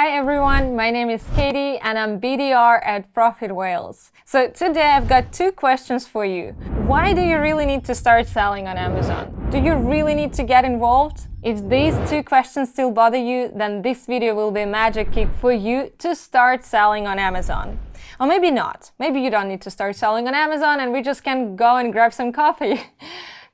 Hi everyone, my name is Katie and I'm BDR at Profit Whales. So today I've got two questions for you. Why do you really need to start selling on Amazon? Do you really need to get involved? If these two questions still bother you, then this video will be a magic kick for you to start selling on Amazon. Or maybe not. Maybe you don't need to start selling on Amazon and we just can go and grab some coffee.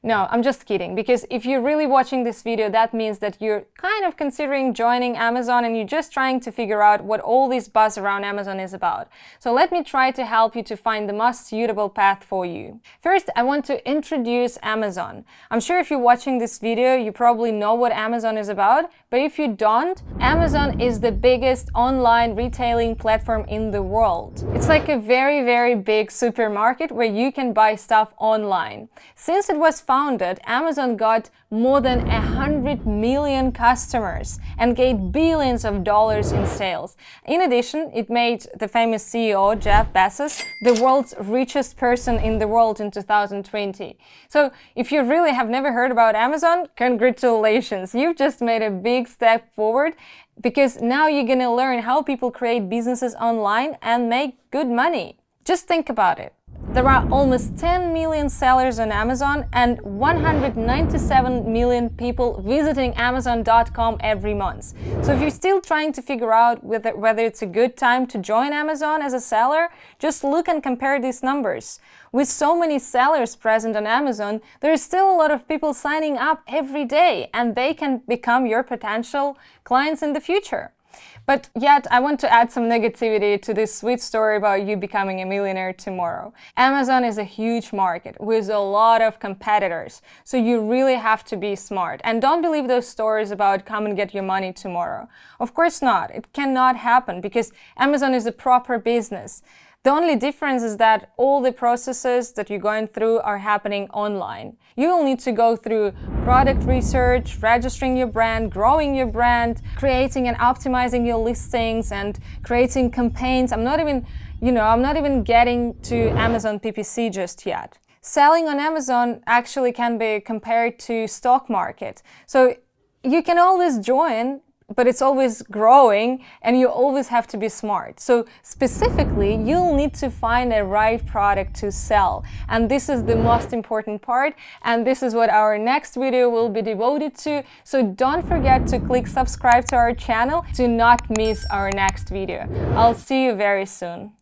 No, I'm just kidding, because if you're really watching this video, that means that you're kind of considering joining Amazon and you're just trying to figure out what all this buzz around Amazon is about. So let me try to help you to find the most suitable path for you. First, I want to introduce Amazon. I'm sure if you're watching this video, you probably know what Amazon is about, but if you don't, Amazon is the biggest online retailing platform in the world. It's like a very, very big supermarket where you can buy stuff online. Since it was founded, Amazon got more than 100 million customers and gained billions of dollars in sales. In addition, it made the famous CEO Jeff Bezos the world's richest person in the world in 2020. So if you really have never heard about Amazon, congratulations, you've just made a big step forward, because now you're gonna learn how people create businesses online and make good money. Just think about it. There are almost 10 million sellers on Amazon and 197 million people visiting Amazon.com every month. So if you're still trying to figure out whether it's a good time to join Amazon as a seller, just look and compare these numbers. With so many sellers present on Amazon, there is still a lot of people signing up every day, and they can become your potential clients in the future. But yet, I want to add some negativity to this sweet story about you becoming a millionaire tomorrow. Amazon is a huge market with a lot of competitors, so you really have to be smart. And don't believe those stories about come and get your money tomorrow. Of course not. It cannot happen because Amazon is a proper business. The only difference is that all the processes that you're going through are happening online. You will need to go through product research, registering your brand, growing your brand, creating and optimizing your listings, and creating campaigns. I'm not even getting to Amazon PPC just yet. Selling on Amazon actually can be compared to stock market. So you can always join, but it's always growing and you always have to be smart. So specifically, you'll need to find a right product to sell. And this is the most important part. And this is what our next video will be devoted to. So don't forget to click subscribe to our channel to not miss our next video. I'll see you very soon.